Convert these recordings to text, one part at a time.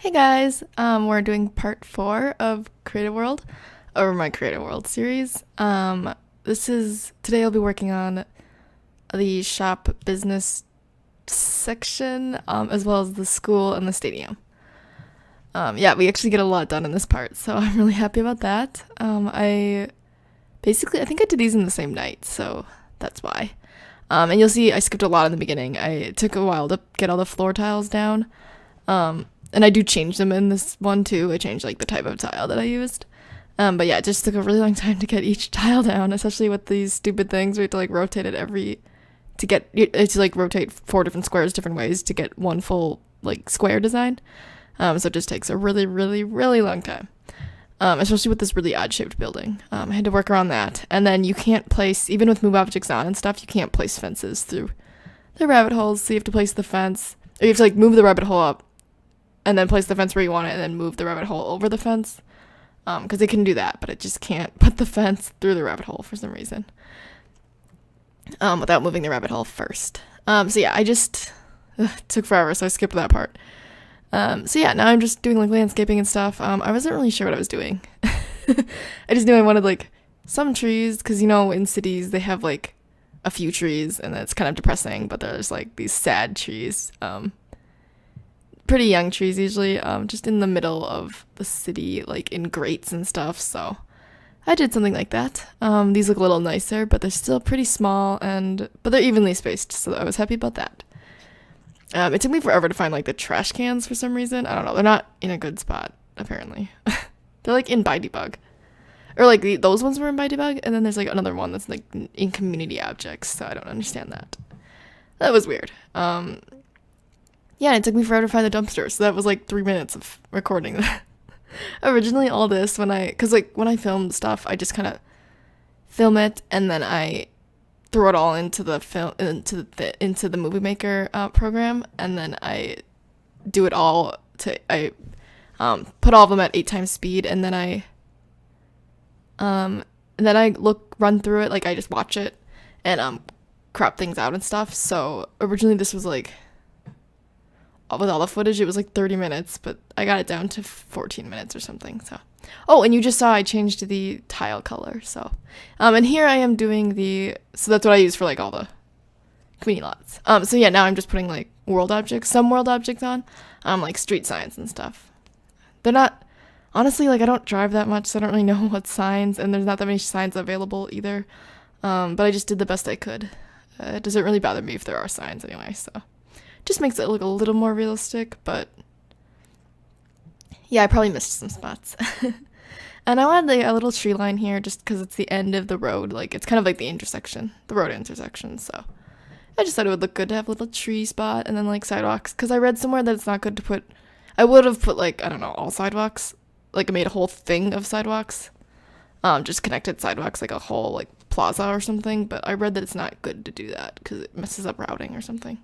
Hey guys, we're doing part 4 of Creative World, or my Creative World series. Today I'll be working on the shop business section, as well as the school and the stadium. Yeah, we actually get a lot done in this part, so I'm really happy about that. I think I did these in the same night, so that's why. And you'll see I skipped a lot in the beginning. It took a while to get all the floor tiles down. And I do change them in this one too. I changed like the type of tile that I used. But yeah, it just took a really long time to get each tile down, especially with these stupid things. We have to like rotate it to like rotate 4 different squares different ways to get one full like square design. So it just takes a really, really, really long time. Especially with this really odd shaped building. I had to work around that. And then you can't place, even with move objects on and stuff, you can't place fences through the rabbit holes. So you have to place the fence, or you have to like move the rabbit hole up and then place the fence where you want it and then move the rabbit hole over the fence. Because it can do that, but it just can't put the fence through the rabbit hole for some reason. Without moving the rabbit hole first. So yeah, it took forever, so I skipped that part. So yeah, now I'm just doing like landscaping and stuff. I wasn't really sure what I was doing. I just knew I wanted like some trees, because in cities they have like a few trees and that's kind of depressing, but there's like these sad trees. Pretty young trees usually, just in the middle of the city, like in grates and stuff. So I did something like that. These look a little nicer, but they're still pretty small, but they're evenly spaced, so I was happy about that. It took me forever to find like the trash cans for some reason. I don't know. They're not in a good spot apparently. They're like in by debug, or like those ones were in by debug, and then there's like another one that's like in community objects. So I don't understand that. That was weird. Yeah, it took me forever to find the dumpster, so that was like 3 minutes of recording that. Originally, all this when I film stuff, I just kind of film it and then I throw it all into the movie maker program, and then I do it all I put all of them at 8 times speed, and then I run through it, like I just watch it and crop things out and stuff. So originally this was like, with all the footage, it was like 30 minutes, but I got it down to 14 minutes or something. So, oh, and you just saw I changed the tile color. So, and here I am doing so that's what I use for like all the community lots. So yeah, now I'm just putting like some world objects on, like street signs and stuff. They're not, honestly, like I don't drive that much, so I don't really know what signs, and there's not that many signs available either. But I just did the best I could. It doesn't really bother me if there are signs anyway, so. Just makes it look a little more realistic, but yeah, I probably missed some spots. And I wanted like a little tree line here just because it's the end of the road. Like it's kind of like the road intersection. So I just thought it would look good to have a little tree spot and then like sidewalks. Because I read somewhere that it's not good to put, I would have put like, I don't know, all sidewalks. Like I made a whole thing of sidewalks. Just connected sidewalks, like a whole like plaza or something. But I read that it's not good to do that because it messes up routing or something.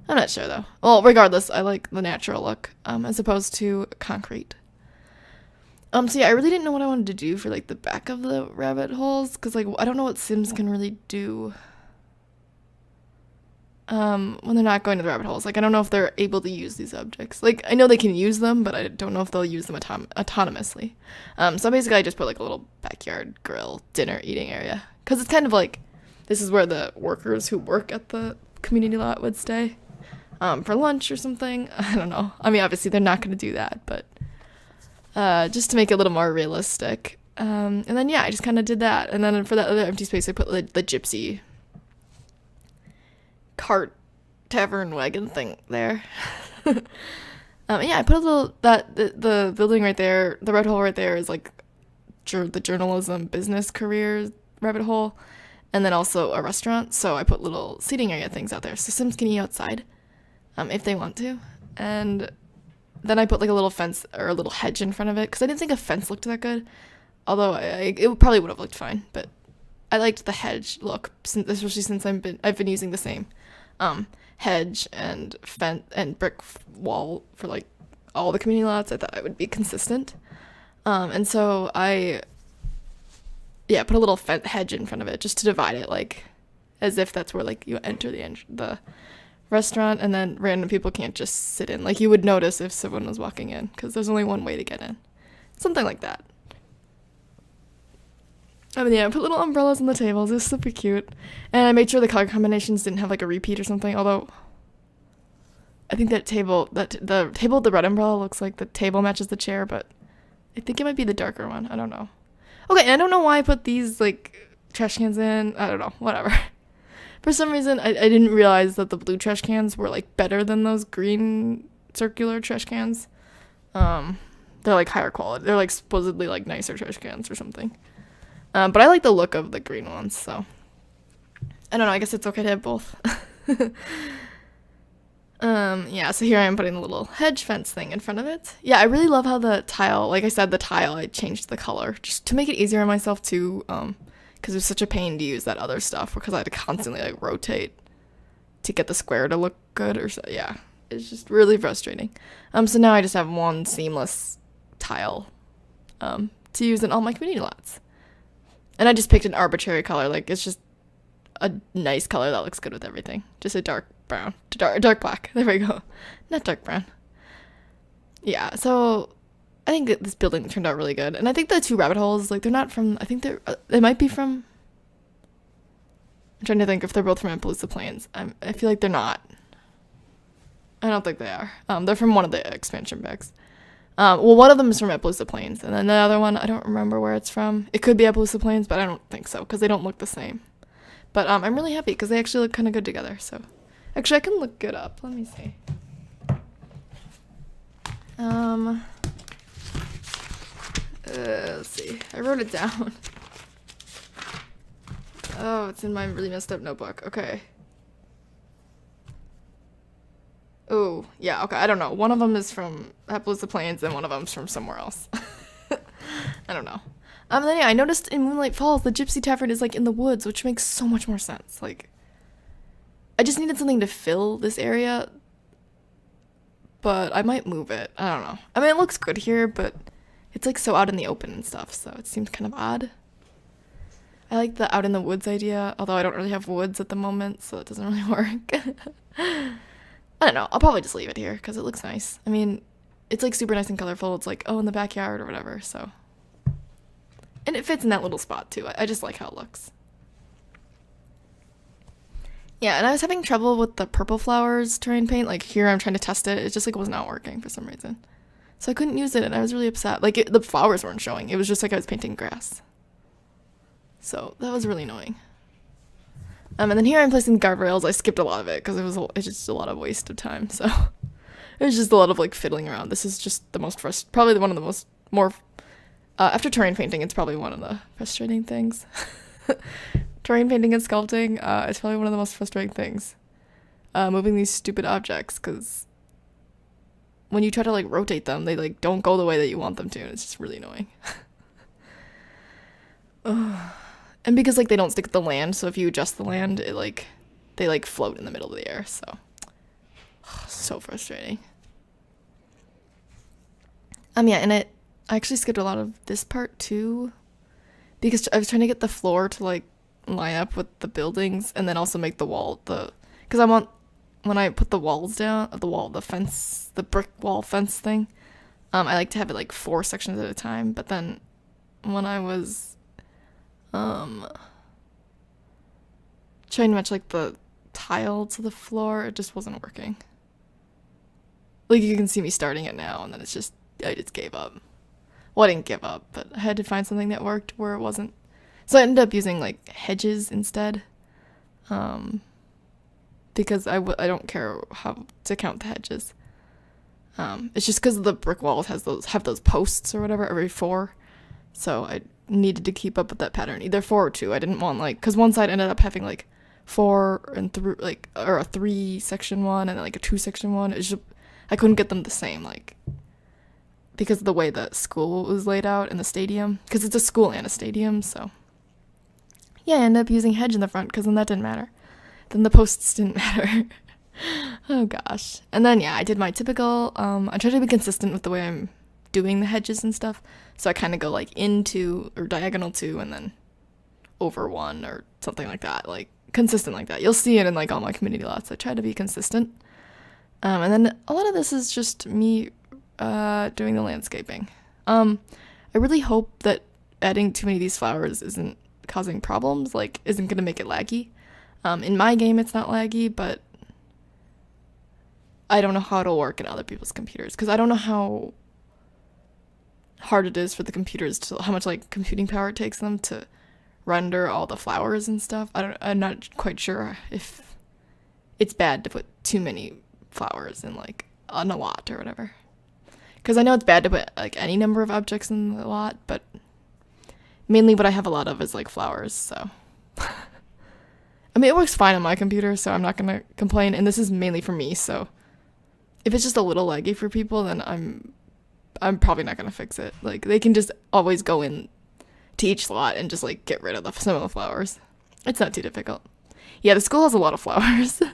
I'm not sure though. Well, regardless, I like the natural look, as opposed to concrete. So yeah, I really didn't know what I wanted to do for like the back of the rabbit holes, because like I don't know what Sims can really do when they're not going to the rabbit holes. Like I don't know if they're able to use these objects. Like I know they can use them, but I don't know if they'll use them autonomously. So basically I just put like a little backyard grill dinner eating area, because it's kind of like this is where the workers who work at the community lot would stay. For lunch or something. I don't know. I mean, obviously they're not going to do that, but just to make it a little more realistic. And then yeah, I just kind of did that. And then for that other empty space, I put the gypsy cart tavern wagon thing there. Yeah, I put a little the building right there, the red hole right there is like the journalism business career rabbit hole, and then also a restaurant. So I put little seating area things out there, so Sims can eat outside. If they want to. And then I put like a little fence or a little hedge in front of it, because I didn't think a fence looked that good, although it probably would have looked fine, but I liked the hedge look, especially since I've been using the same hedge and fence and brick wall for like all the community lots. I thought I would be consistent, and so I put a little hedge in front of it just to divide it, like as if that's where like you enter the restaurant, and then random people can't just sit in. Like, you would notice if someone was walking in, because there's only one way to get in. Something like that. I mean, yeah, I put little umbrellas on the tables. It was super cute. And I made sure the color combinations didn't have, like, a repeat or something, although I think the table with the red umbrella looks like the table matches the chair, but I think it might be the darker one. I don't know. Okay, and I don't know why I put these, like, trash cans in. I don't know. Whatever. For some reason, I didn't realize that the blue trash cans were, like, better than those green circular trash cans. They're, like, higher quality. They're, like, supposedly, like, nicer trash cans or something. But I like the look of the green ones, so. I don't know. I guess it's okay to have both. Yeah, so here I am putting a little hedge fence thing in front of it. Yeah, I really love how the tile, like I said, the tile, I changed the color just to make it easier on myself too, because it was such a pain to use that other stuff because I had to constantly, like, rotate to get the square to look good or so. Yeah, it's just really frustrating. So now I just have one seamless tile, to use in all my community lots. And I just picked an arbitrary color, like, it's just a nice color that looks good with everything. Just a dark brown, dark black. There we go. Not dark brown. Yeah, so I think that this building turned out really good. And I think the two rabbit holes, like, they're not from, I think they might be from, I'm trying to think if they're both from Appaloosa Plains. I feel like they're not. I don't think they are. They're from one of the expansion packs. Well, one of them is from Appaloosa Plains, and then the other one, I don't remember where it's from. It could be Appaloosa Plains, but I don't think so, because they don't look the same. But I'm really happy, because they actually look kind of good together, so. Actually, I can look it up. Let me see. Let's see. I wrote it down. Oh, it's in my really messed up notebook. Okay. Oh, yeah, okay, I don't know. One of them is from Appaloosa Plains, and one of them's from somewhere else. I don't know. Then yeah, I noticed in Moonlight Falls, the Gypsy Tavern is, like, in the woods, which makes so much more sense. Like, I just needed something to fill this area, but I might move it. I don't know. I mean, it looks good here, but it's, like, so out in the open and stuff, so it seems kind of odd. I like the out in the woods idea, although I don't really have woods at the moment, so it doesn't really work. I don't know. I'll probably just leave it here, because it looks nice. I mean, it's, like, super nice and colorful. It's, like, oh, in the backyard or whatever, so. And it fits in that little spot, too. I just like how it looks. Yeah, and I was having trouble with the purple flowers terrain paint. Like, here I'm trying to test it. It just, like, was not working for some reason. So I couldn't use it, and I was really upset. Like, the flowers weren't showing. It was just like I was painting grass. So that was really annoying. And then here I'm placing guardrails. I skipped a lot of it, because it's just a lot of waste of time, so. It was just a lot of, like, fiddling around. This is just the most probably one of the more after terrain painting, it's probably one of the frustrating things. Terrain painting and sculpting is probably one of the most frustrating things. Moving these stupid objects, because when you try to, like, rotate them, they, like, don't go the way that you want them to, and it's just really annoying. And because, like, they don't stick to the land, so if you adjust the land, it, like, they, like, float in the middle of the air, so. So frustrating. Yeah, and I actually skipped a lot of this part too, because I was trying to get the floor to, like, line up with the buildings, and then also make the wall because I want, when I put the walls down, the fence, the brick wall fence thing, I like to have it, like, 4 sections at a time, but then when I was trying to match, like, the tile to the floor, it just wasn't working. Like, you can see me starting it now, and then I just gave up. Well, I didn't give up, but I had to find something that worked where it wasn't. So I ended up using, like, hedges instead. Because I don't care how to count the hedges. It's just because the brick walls have those posts or whatever every 4. So I needed to keep up with that pattern, either 4 or 2. I didn't want, like, because one side ended up having, like, 4 and 3, like, or a 3 section one and, like, a 2 section one. It's just, I couldn't get them the same, like, because of the way the school was laid out in the stadium, because it's a school and a stadium, so. Yeah, I ended up using hedge in the front, because then that didn't matter. Then the posts didn't matter. Oh gosh. And then, yeah, I did my typical, I try to be consistent with the way I'm doing the hedges and stuff, so I kind of go, like, into, or diagonal 2, and then over 1, or something like that, like, consistent like that. You'll see it in like all my community lots. I try to be consistent. And then a lot of this is just me doing the landscaping. I really hope that adding too many of these flowers isn't causing problems, like isn't going to make it laggy. In my game it's not laggy, but I don't know how it'll work in other people's computers, because I don't know how hard it is for the computers to, how much like computing power it takes them to render all the flowers and stuff. I'm not quite sure if it's bad to put too many flowers in like on a lot or whatever. Because I know it's bad to put like any number of objects in the lot, but mainly what I have a lot of is like flowers, so. I mean, it works fine on my computer, so I'm not gonna complain, and this is mainly for me, so if it's just a little laggy for people, then I'm probably not gonna fix it. Like, they can just always go in to each slot and just like get rid of some of the flowers. It's not too difficult. Yeah, the school has a lot of flowers. I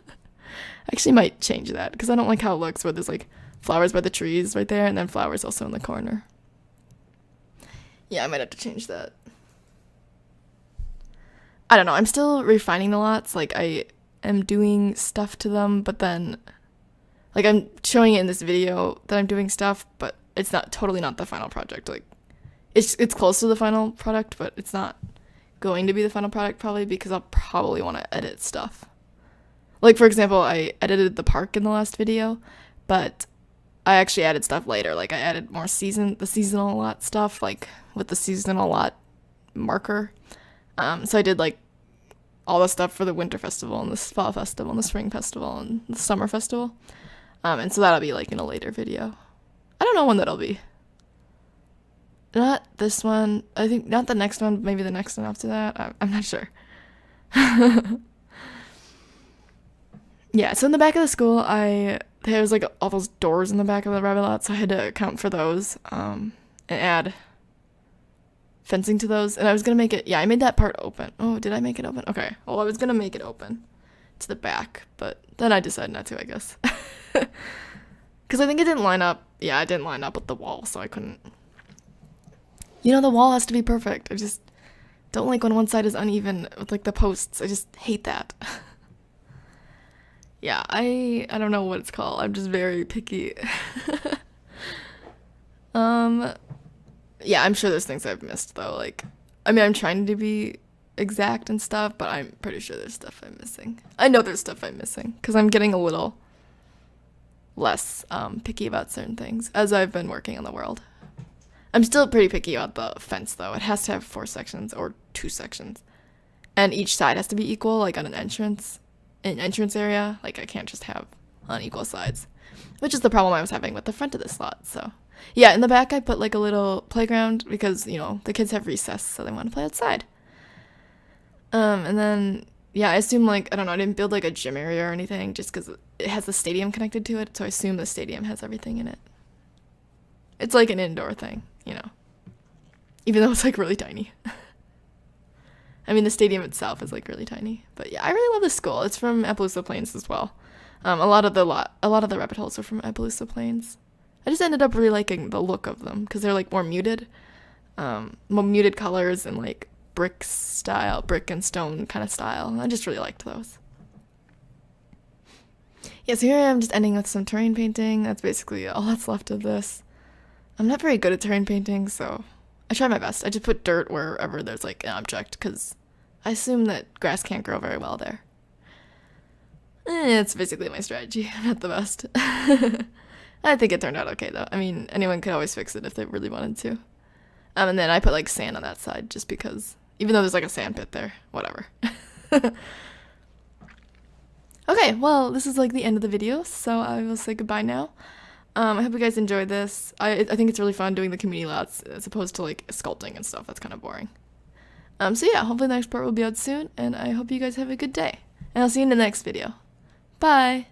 actually might change that, because I don't like how it looks where there's like flowers by the trees right there, and then flowers also in the corner. Yeah, I might have to change that. I don't know, I'm still refining the lots. Like, I am doing stuff to them, but then, like, I'm showing it in this video that I'm doing stuff, but it's totally not the final project. Like, it's close to the final product, but it's not going to be the final product probably, because I'll probably want to edit stuff. Like, for example, I edited the park in the last video, but I actually added stuff later. Like, I added more the seasonal lot stuff, like, with the seasonal lot marker. So I did, like, all the stuff for the winter festival and the fall festival and the spring festival and the summer festival. And so that'll be, like, in a later video. I don't know when that'll be. Not this one. I think not the next one, maybe the next one after that. I'm not sure. Yeah, so in the back of the school, there was, like, all those doors in the back of the rabbit lot, so I had to account for those, and add fencing to those, and I was gonna make it, yeah, I made that part open. Oh, did I make it open? Okay, well, I was gonna make it open to the back, but then I decided not to, I guess. Because I think it didn't line up, yeah, it didn't line up with the wall, so I couldn't. You know, the wall has to be perfect. I just don't like when one side is uneven with, like, the posts. I just hate that. Yeah, I don't know what it's called. I'm just very picky. Yeah, I'm sure there's things I've missed, though. Like, I mean, I'm trying to be exact and stuff, but I'm pretty sure there's stuff I'm missing. I know there's stuff I'm missing, because I'm getting a little less picky about certain things as I've been working on the world. I'm still pretty picky about the fence, though. It has to have 4 sections or 2 sections. And each side has to be equal, like on an entrance area. Like, I can't just have unequal sides, which is the problem I was having with the front of this lot, so. Yeah, in the back I put, like, a little playground because, you know, the kids have recess, so they want to play outside. And then, yeah, I assume, like, I don't know, I didn't build, like, a gym area or anything just because it has the stadium connected to it, so I assume the stadium has everything in it. It's like an indoor thing, you know, even though it's, like, really tiny. I mean, the stadium itself is, like, really tiny. But, yeah, I really love this school. It's from Appaloosa Plains as well. A lot of the rabbit holes are from Appaloosa Plains. I just ended up really liking the look of them because they're, like, more muted colors and, like, brick and stone kind of style. I just really liked those. Yeah, so here I am just ending with some terrain painting. That's basically all that's left of this. I'm not very good at terrain painting, so I try my best. I just put dirt wherever there's, like, an object because I assume that grass can't grow very well there. It's basically my strategy. I'm not the best. I think it turned out okay, though. I mean, anyone could always fix it if they really wanted to. And then I put, like, sand on that side just because, even though there's, like, a sand pit there, whatever. Okay, well, this is, like, the end of the video, so I will say goodbye now. I hope you guys enjoyed this. I think it's really fun doing the community lots as opposed to, like, sculpting and stuff. That's kind of boring. So yeah, hopefully the next part will be out soon, and I hope you guys have a good day. And I'll see you in the next video. Bye!